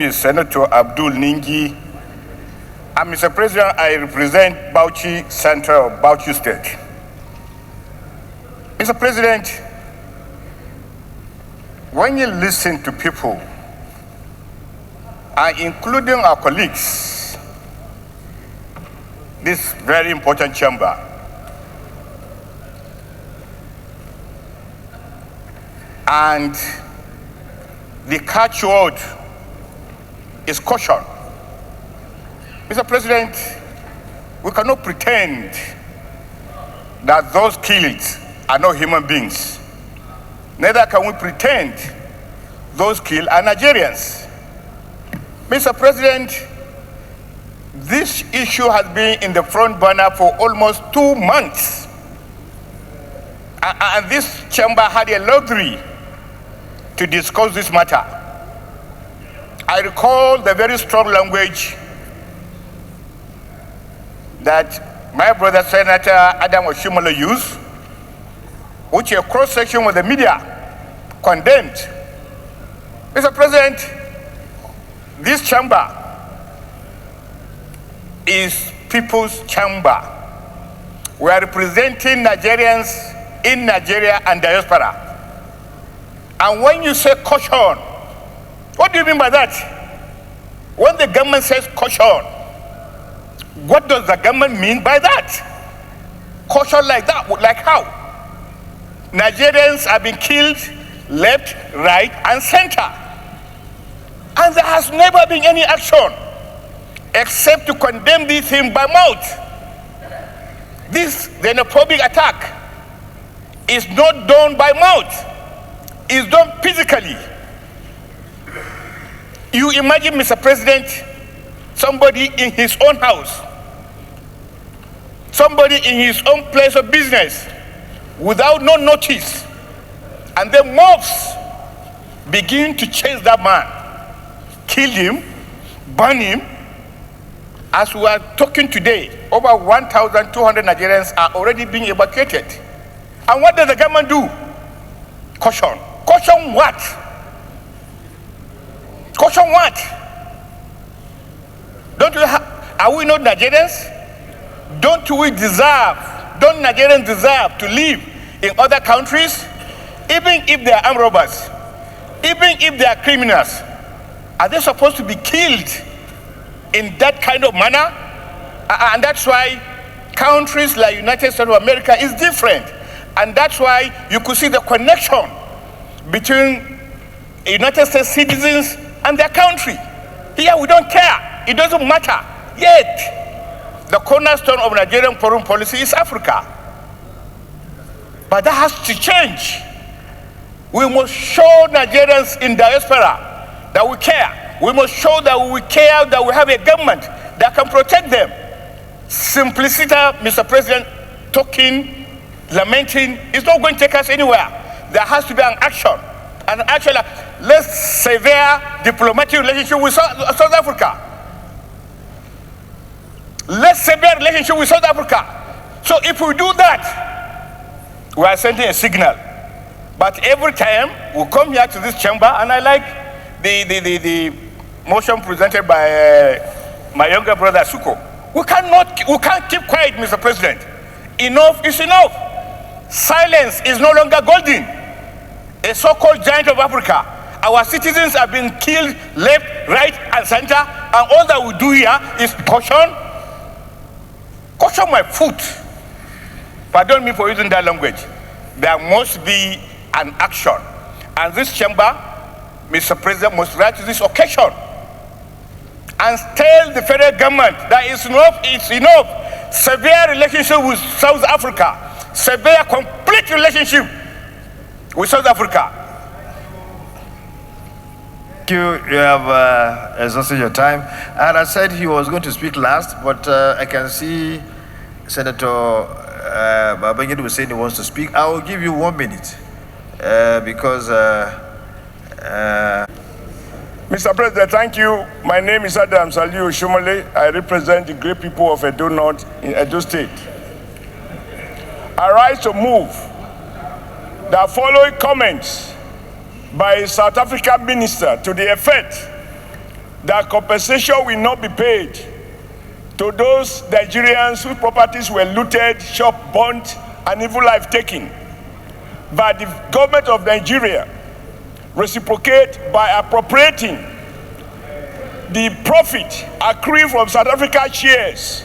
is Senator Abdul Nigi. And Mr. President, I represent Bauchi Central, Bauchi State. Mr. President, when you listen to people, including our colleagues, this very important chamber, and the catchword is caution. Mr. President, we cannot pretend that those killed are not human beings. Neither can we pretend those killed are Nigerians. Mr. President, this issue has been in the front burner for almost 2 months. And this chamber had a luxury to discuss this matter. I recall the very strong language that my brother Senator Adam Oshiomole used, which a cross-section of the media condemned. Mr. President, this chamber is people's chamber. We are representing Nigerians in Nigeria and diaspora. And when you say caution, what do you mean by that? When the government says caution, what does the government mean by that? Caution like that, like how? Nigerians have been killed left, right, and center. And there has never been any action except to condemn this thing by mouth. This xenophobic attack is not done by mouth. It's done physically. You imagine, Mr. President, somebody in his own house, somebody in his own place of business, without no notice, and then mobs begin to chase that man, kill him, burn him. As we are talking today, over 1,200 Nigerians are already being evacuated. And what does the government do? Caution. Caution what? Caution what? Are we not Nigerians? Don't Nigerians deserve to live in other countries? Even if they are armed robbers, even if they are criminals, are they supposed to be killed in that kind of manner? And that's why countries like United States of America is different. And that's why you could see the connection between United States citizens and their country. Here we don't care. It doesn't matter. Yet, the cornerstone of Nigerian foreign policy is Africa. But that has to change. We must show Nigerians in diaspora that we care. We must show that we care, that we have a government that can protect them. Simplicity, Mr. President, talking, lamenting, is not going to take us anywhere. There has to be an action. And actually, let's sever diplomatic relationship with South Africa. Let's sever relationship with South Africa. So if we do that, we are sending a signal. But every time we come here to this chamber, and I like the motion presented by my younger brother Suko. We can't keep quiet, Mr. President. Enough is enough. Silence is no longer golden. A so-called giant of Africa. Our citizens have been killed left, right, and center, and all that we do here is caution. Caution my foot. Pardon me for using that language. There must be an action. And this chamber, Mr. President, must rise to this occasion and tell the federal government that it's enough. Severe relationship with South Africa. Severe complete relationship with South Africa. Thank you. You have exhausted your time. And I said he was going to speak last, but I can see Senator Babangida was saying he wants to speak. I will give you 1 minute because... Mr. President, thank you. My name is Adam Oshiomole. I represent the great people of Edo North in Edo State. I rise to move the following comments by a South African minister to the effect that compensation will not be paid to those Nigerians whose properties were looted, shop burnt, and even life taken. But the government of Nigeria reciprocate by appropriating the profit accruing from South Africa shares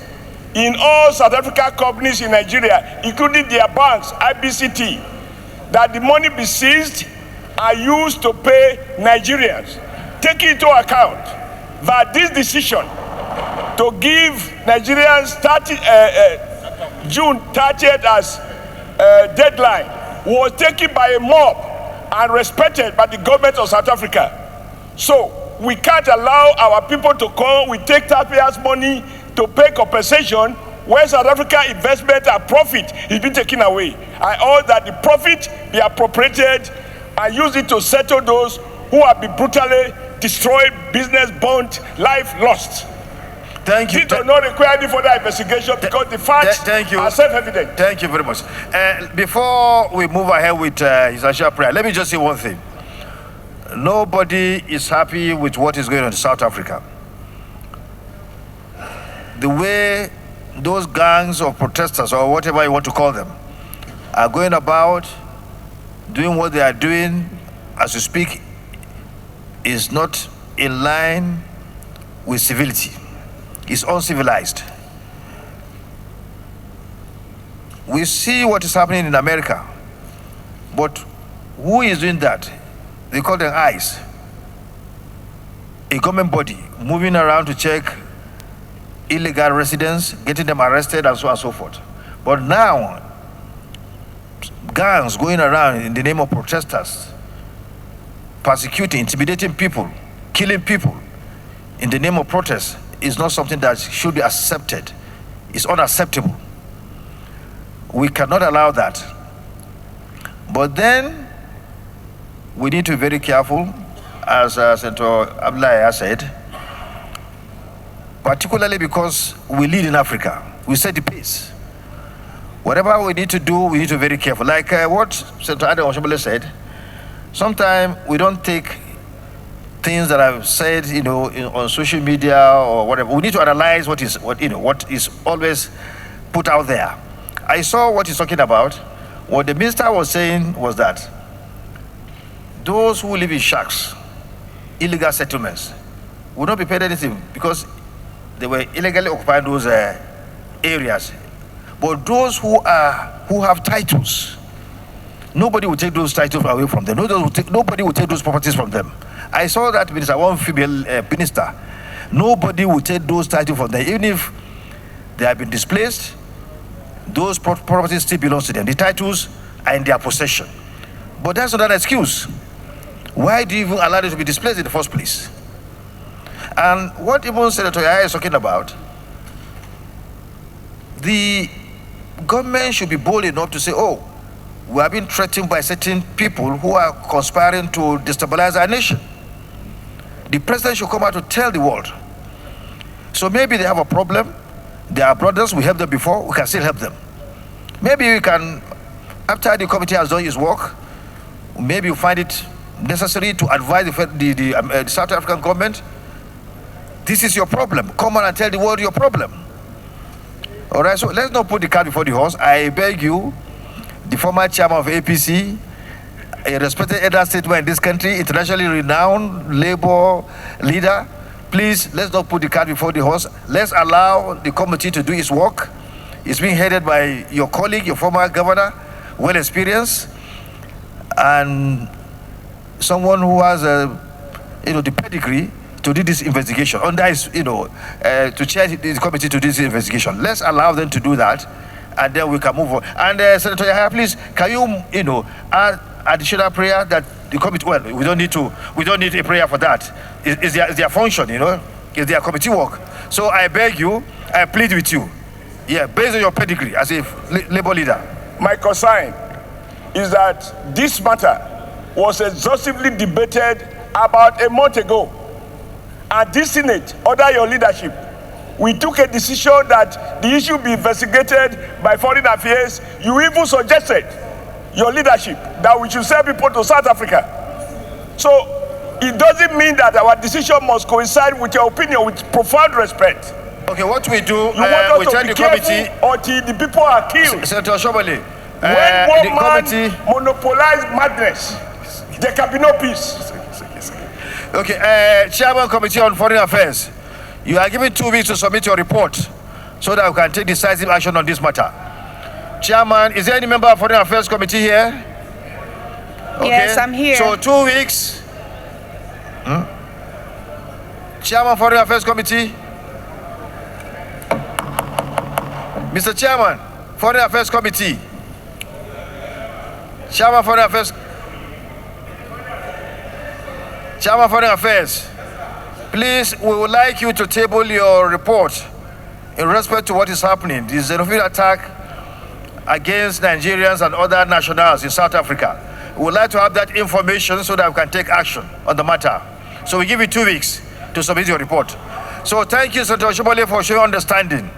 in all South Africa companies in Nigeria, including their banks, IBCT, that the money be seized and used to pay Nigerians. Taking into account that this decision to give Nigerians June 30th as deadline was taken by a mob and respected by the government of South Africa. So we can't allow our people to come, we take taxpayers' money to pay compensation when South Africa investment and profit is being taken away. I urge that the profit be appropriated and use it to settle those who have been brutally destroyed, business burnt, life lost. Thank you. It does not require any further investigation because the facts are self-evident. Thank you very much. Before we move ahead with his actual prayer, let me just say one thing. Nobody is happy with what is going on in South Africa. The way those gangs of protesters, or whatever you want to call them, are going about doing what they are doing as we speak is not in line with civility. It's uncivilized. We see what is happening in America, but who is doing that? They call them ICE, a government body moving around to check illegal residents, getting them arrested, and so on and so forth. But now, gangs going around in the name of protesters, persecuting, intimidating people, killing people in the name of protest is not something that should be accepted. It's unacceptable. We cannot allow that. But then we need to be very careful, as Senator Abdullahi has said, particularly because we lead in Africa. We set the pace. Whatever we need to do, we need to be very careful. Like what Senator Oshiomole said, sometimes we don't take things that I've said, on social media or whatever. We need to analyze what is always put out there. I saw what he's talking about. What the minister was saying was that those who live in shacks, illegal settlements, will not be paid anything because they were illegally occupying those areas. But those who have titles, nobody will take those titles away from them. Nobody will take those properties from them. I saw that minister, one female minister. Nobody will take those titles from them. Even if they have been displaced, those properties still belong to them. The titles are in their possession. But that's not an excuse. Why do you even allow them to be displaced in the first place? And what even Senator Yahya is talking about, the government should be bold enough to say, oh, we are being threatened by certain people who are conspiring to destabilize our nation. The president should come out to tell the world. So maybe they have a problem. They are brothers, we helped them before, we can still help them. Maybe we can, after the committee has done its work, maybe you find it necessary to advise the South African government, this is your problem. Come on and tell the world your problem. All right, so let's not put the cart before the horse. I beg you, the former chairman of APC, a respected elder statesman in this country, internationally renowned labor leader, please, let's not put the cart before the horse. Let's allow the committee to do its work. It's being headed by your colleague, your former governor, well experienced, and someone who has the pedigree to do this investigation. Under his, to chair the committee to do this investigation. Let's allow them to do that, and then we can move on. And Senator Yahya, please, can you, add additional prayer that the committee? Well, we don't need a prayer for that. It's their function, it's their committee work. So I beg you, I plead with you, based on your pedigree as a labor leader. My concern is that this matter was exhaustively debated about a month ago. And this Senate, under your leadership, we took a decision that the issue be investigated by Foreign Affairs. You even suggested, your leadership, that we should send people to South Africa. So it doesn't mean that our decision must coincide with your opinion with profound respect. Okay, what we do, You want we us tell to the be careful committee, until the people are killed. Senator Oshiomole, When the one man committee. monopolize madness, there can be no peace. Okay, Chairman Committee on Foreign Affairs, you are given 2 weeks to submit your report so that we can take decisive action on this matter. Chairman, is there any member of Foreign Affairs Committee here? Okay. Yes, I'm here. So 2 weeks. Chairman Foreign Affairs Committee. Mr. Chairman, Foreign Affairs Committee. Chairman Foreign Affairs. Chairman Foreign Affairs. Please, we would like you to table your report in respect to what is happening, the xenophobia attack against Nigerians and other nationals in South Africa. We would like to have that information so that we can take action on the matter. So we give you 2 weeks to submit your report. So thank you, Senator Oshiomole, for showing understanding.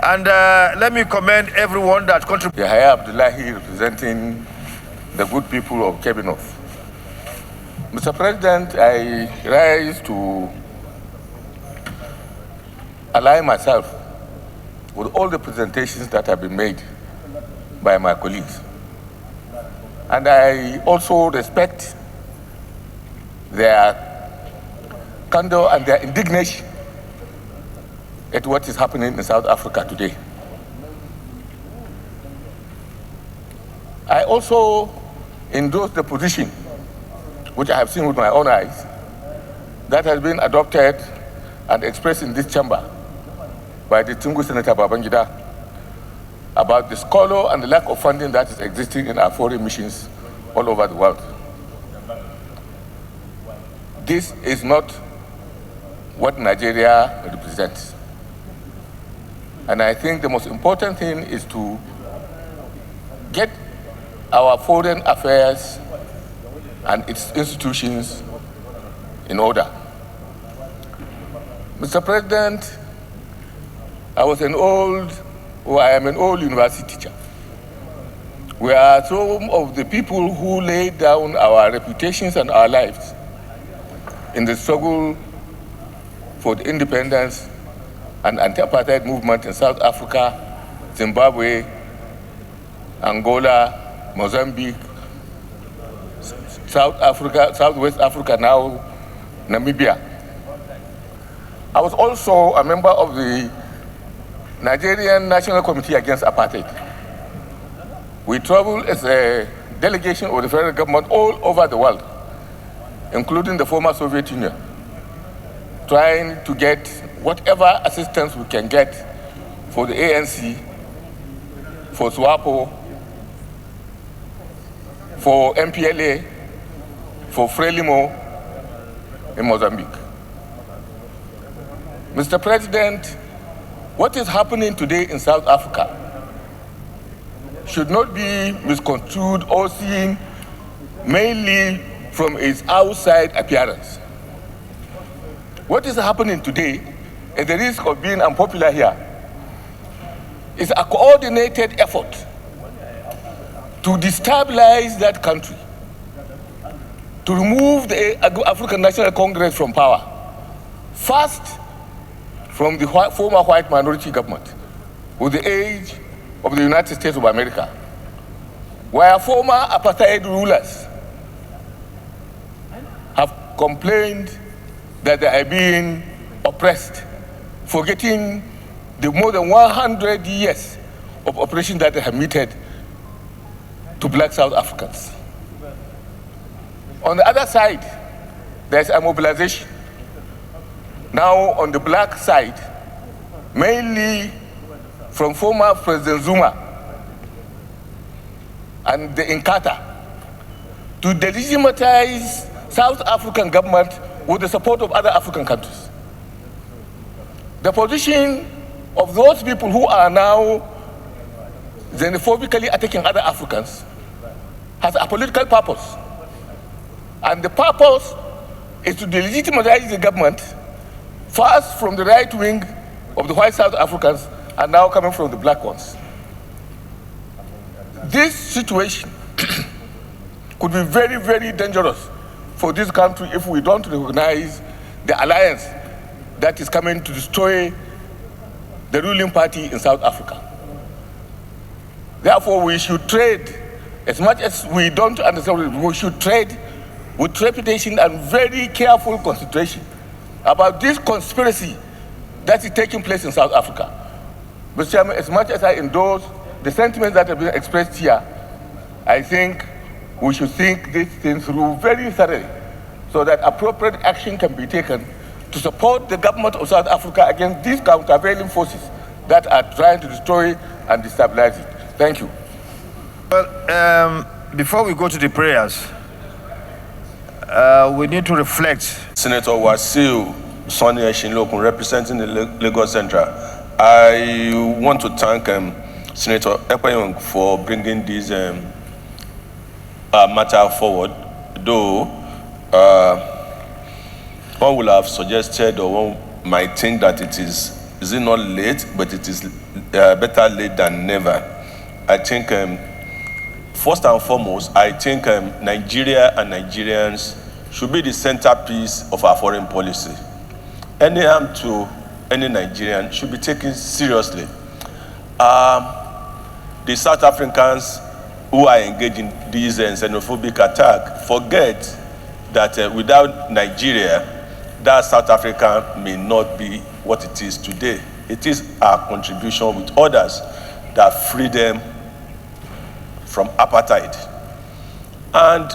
And let me commend everyone that contributed. Yahya Abdullahi, representing the good people of Kebinoth. Mr. President, I rise to align myself with all the presentations that have been made by my colleagues. And I also respect their candor and their indignation at what is happening in South Africa today. I also endorse the position, which I have seen with my own eyes, that has been adopted and expressed in this chamber by the distinguished Senator Babangida about the squalor and the lack of funding that is existing in our foreign missions all over the world. This is not what Nigeria represents. And I think the most important thing is to get our foreign affairs and its institutions in order. Mr. President, I am an old university teacher. We are some of the people who laid down our reputations and our lives in the struggle for the independence and anti-apartheid movement in South Africa, Zimbabwe, Angola, Mozambique, South Africa, Southwest Africa, now Namibia. I was also a member of the Nigerian National Committee Against Apartheid. We traveled as a delegation of the federal government all over the world, including the former Soviet Union, trying to get whatever assistance we can get for the ANC, for SWAPO, for MPLA, for Frelimo in Mozambique. Mr. President, what is happening today in South Africa should not be misconstrued or seen mainly from its outside appearance. What is happening today, at the risk of being unpopular here, is a coordinated effort to destabilize that country, to remove the African National Congress from power, first from the former white minority government, with the aid of the United States of America, where former apartheid rulers have complained that they are being oppressed, forgetting the more than 100 years of oppression that they have meted to black South Africans. On the other side, there's a mobilization. Now on the black side, mainly from former President Zuma and the Inkatha, to delegitimize South African government with the support of other African countries. The position of those people who are now xenophobically attacking other Africans has a political purpose. And the purpose is to delegitimize the government, first from the right wing of the white South Africans, and now coming from the black ones. This situation could be very, very dangerous for this country if we don't recognize the alliance that is coming to destroy the ruling party in South Africa. Therefore, we should trade, as much as we don't understand, we should trade with trepidation and very careful consideration about this conspiracy that is taking place in South Africa. Mr. Chairman, as much as I endorse the sentiments that have been expressed here, I think we should think this thing through very thoroughly so that appropriate action can be taken to support the government of South Africa against these countervailing forces that are trying to destroy and destabilize it. Thank you. Well, before we go to the prayers, we need to reflect. Senator Wasiu Sonny Eshinlokun, representing the Lagos Central. I want to thank Senator Akpabio for bringing this matter forward, though one will have suggested or one might think that it is it not late, but it is better late than never. I think first and foremost, I think Nigeria and Nigerians should be the centerpiece of our foreign policy. Any harm to any Nigerian should be taken seriously. The South Africans who are engaged in this xenophobic attack forget that without Nigeria, that South Africa may not be what it is today. It is our contribution with others that free them from apartheid. And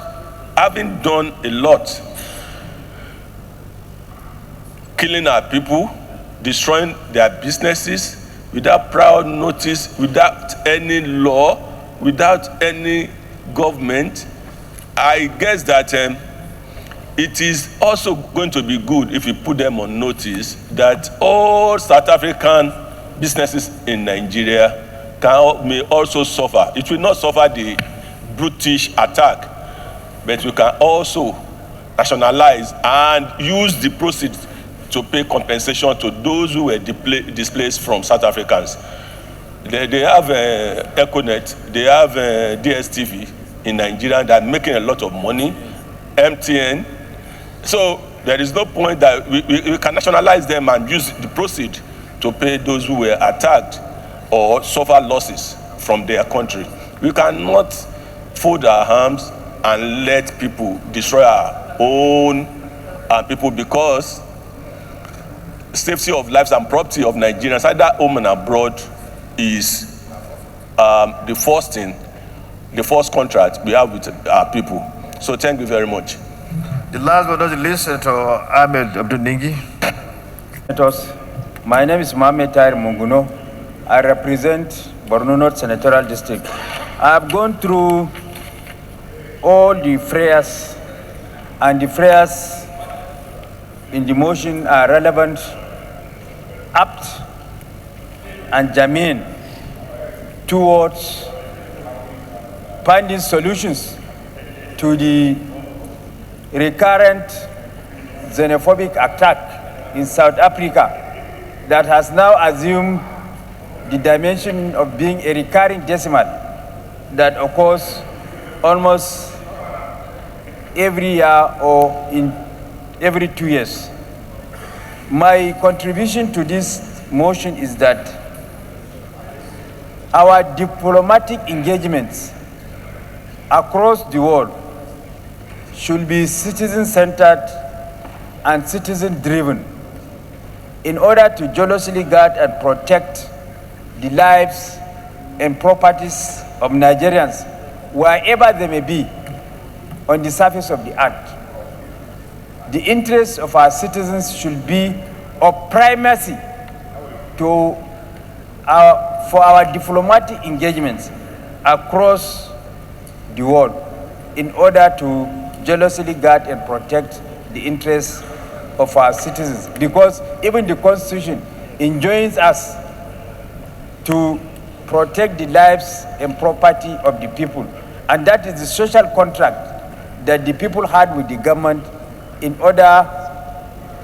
having done a lot, killing our people, destroying their businesses without prior notice, without any law, without any government, I guess that it is also going to be good if we put them on notice that all South African businesses in Nigeria may also suffer. It will not suffer the brutish attack, but we can also nationalize and use the proceeds to pay compensation to those who were displaced from South Africans. They have Econet, they have DSTV in Nigeria that are making a lot of money, MTN. So there is no point that we can nationalize them and use the proceeds to pay those who were attacked or suffer losses from their country. We cannot fold our arms and let people destroy our own people, because safety of lives and property of Nigerians, either home and abroad, is the first thing, the first contract we have with our people. So thank you very much. The last but not the least, Senator Ahmed Abdul Nigi. My name is Mohamed Tahir Munguno. I represent Borno North Senatorial District. I have gone through all the prayers, and the prayers in the motion are relevant, apt, and germane towards finding solutions to the recurrent xenophobic attack in South Africa that has now assumed the dimension of being a recurring decimal that occurs almost every year or in every 2 years. My contribution to this motion is that our diplomatic engagements across the world should be citizen-centered and citizen-driven in order to jealously guard and protect the lives and properties of Nigerians, wherever they may be on the surface of the earth. The interests of our citizens should be of primacy for our diplomatic engagements across the world in order to jealously guard and protect the interests of our citizens. Because even the Constitution enjoins us to protect the lives and property of the people. And that is the social contract that the people had with the government in order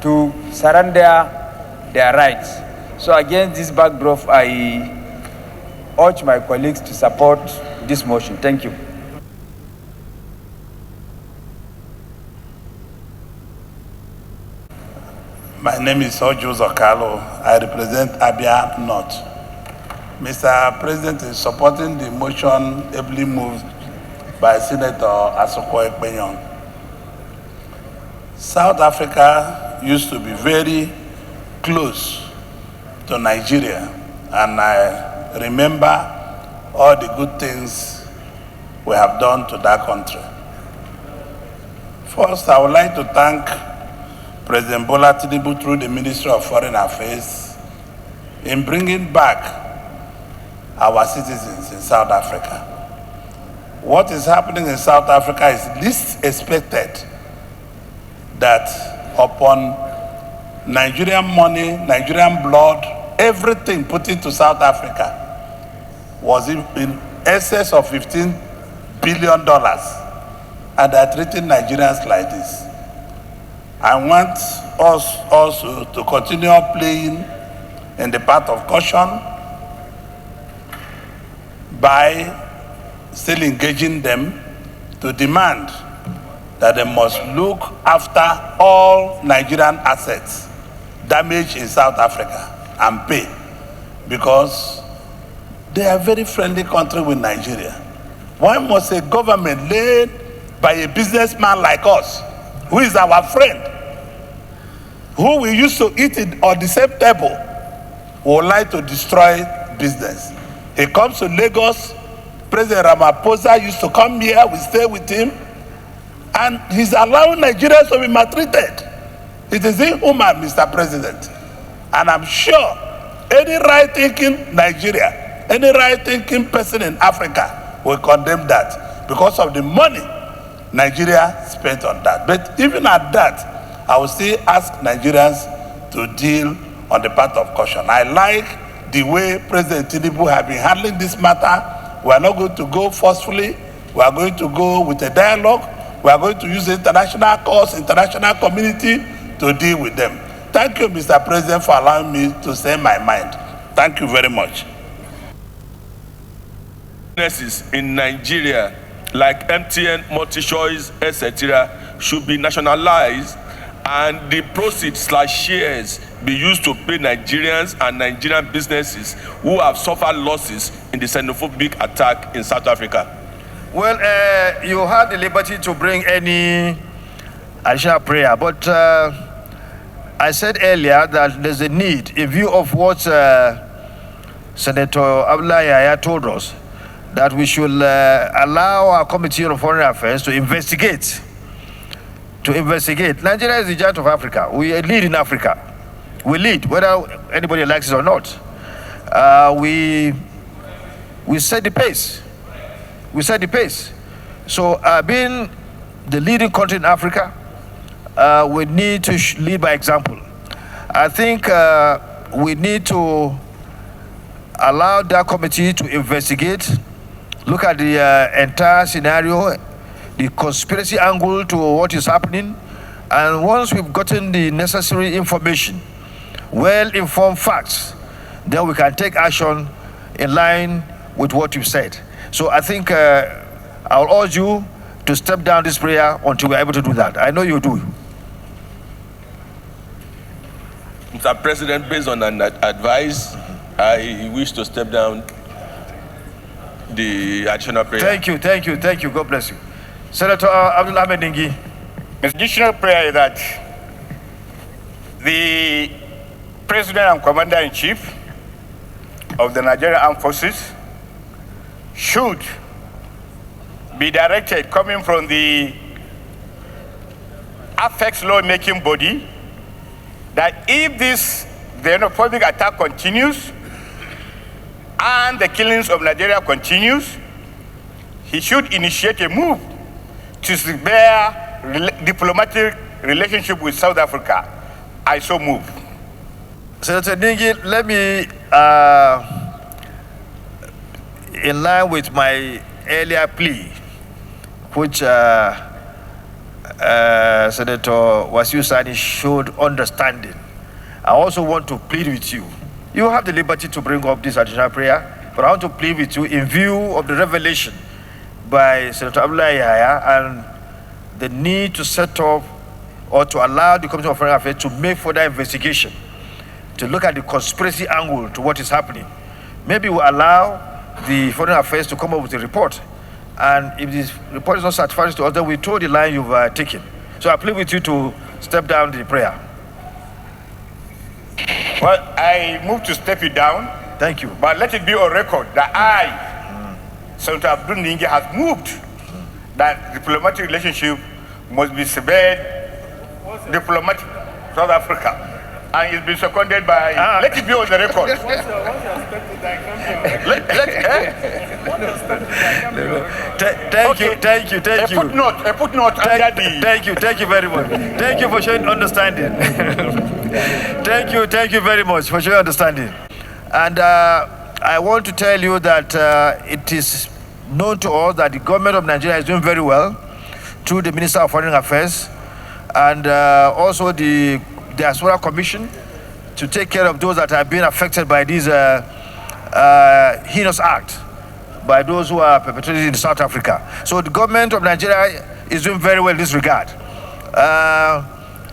to surrender their rights. So against this backdrop, I urge my colleagues to support this motion. Thank you. My name is Ojo Zokalo. I represent Abia North. Mr. President is supporting the motion ably moved by Senator Asoko Ekpenyong. South Africa used to be very close to Nigeria, and I remember all the good things we have done to that country. First, I would like to thank President Bola Tinubu through the Ministry of Foreign Affairs in bringing back our citizens in South Africa. What is happening in South Africa is least expected, that upon Nigerian money, Nigerian blood, everything put into South Africa was in excess of $15 billion, and they're treating Nigerians like this. I want us also to continue playing in the path of caution by still engaging them to demand that they must look after all Nigerian assets damaged in South Africa and pay, because they are a very friendly country with Nigeria. Why must a government led by a businessman like us, who is our friend, who we used to eat on the same table, would like to destroy business? He comes to Lagos. President Ramaphosa used to come here, we stay with him, and he's allowing Nigerians to be maltreated. It is inhuman, Mr. President. And I'm sure any right-thinking Nigeria, any right-thinking person in Africa will condemn that because of the money Nigeria spent on that. But even at that, I will still ask Nigerians to deal on the path of caution. I like the way President Tinubu has been handling this matter. We are not going to go forcefully. We are going to go with a dialogue. We are going to use the international courts, international community to deal with them. Thank you, Mr. President, for allowing me to say my mind. Thank you very much. Businesses in Nigeria, like MTN, MultiChoice, etc., should be nationalized, and the proceeds/shares be used to pay Nigerians and Nigerian businesses who have suffered losses in the xenophobic attack in South Africa. Well, you had the liberty to bring any additional prayer, but I said earlier that there's a need, in view of what Senator Abdullahi Yahya told us, that we should allow our Committee on Foreign Affairs to investigate. Nigeria is the giant of Africa. We lead in Africa. We lead, whether anybody likes it or not. We set the pace. So being the leading country in Africa, we need to lead by example. I think we need to allow that committee to investigate, look at the entire scenario, the conspiracy angle to what is happening, and once we've gotten the necessary information, well-informed facts, then we can take action in line with what you've said. So I think I'll urge you to step down this prayer until we're able to do that. I know you do. Mr. President, based on an advice, I wish to step down the additional prayer. Thank you. God bless you. Senator Abdullah Nigi. Mr. Additional prayer is that the President and Commander-in-Chief of the Nigerian Armed Forces should be directed, coming from the affects law-making body, that if this xenophobic attack continues and the killings of Nigeria continues, he should initiate a move to repair diplomatic relationship with South Africa. I so move. Senator Nigi, let me, in line with my earlier plea, which Senator Wasiu Sani showed understanding, I also want to plead with you. You have the liberty to bring up this additional prayer, but I want to plead with you in view of the revelation by Senator Abdullahi Yahya and the need to set up or to allow the Commission on Foreign Affairs to make further investigation, to look at the conspiracy angle to what is happening. Maybe we'll allow the Foreign Affairs to come up with a report. And if this report is not satisfactory to us, then we toe the line you've taken. So I plead with you to step down the prayer. Well, I move to step it down. Thank you. But let it be on record that Senator Abdul Nigi has moved that diplomatic relationship must be severed, diplomatic South Africa. And it's been seconded by, let it be on the record. Thank you. A footnote under the... Thank you very much. Thank you for showing understanding. Thank you very much for showing understanding. And I want to tell you that it is known to all that the government of Nigeria is doing very well through the Minister of Foreign Affairs and also the Diaspora Commission to take care of those that have been affected by this heinous act by those who are perpetrated in South Africa. So the government of Nigeria is doing very well in this regard.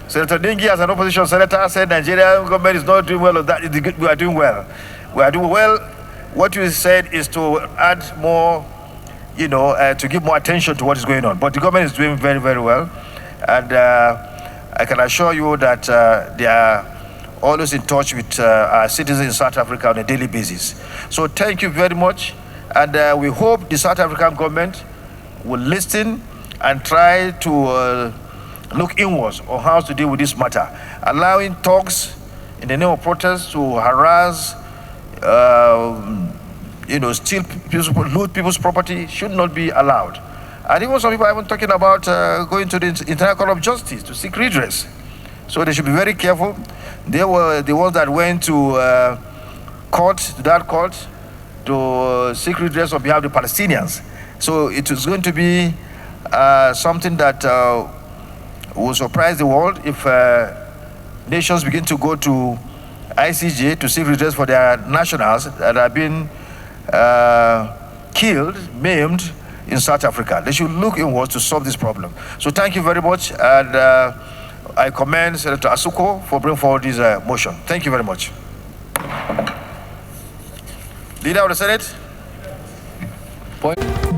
Senator Nigi, as an opposition senator, said Nigerian government is not doing well on that. We are doing well. We are doing well. What you said is to add more, to give more attention to what is going on. But the government is doing very, very well. And I can assure you that they are always in touch with our citizens in South Africa on a daily basis. So thank you very much. And we hope the South African government will listen and try to look inwards on how to deal with this matter. Allowing talks in the name of protest to harass, steal loot people's property should not be allowed. And even some people are even talking about going to the International Court of Justice to seek redress. So they should be very careful. They were the ones that went to that court, to seek redress on behalf of the Palestinians. So it is going to be something that will surprise the world if nations begin to go to ICJ to seek redress for their nationals that have been killed, maimed in South Africa. They should look inwards to solve this problem. So thank you very much, and I commend Senator Asuko for bringing forward this motion. Thank you very much. Leader of the Senate. Point.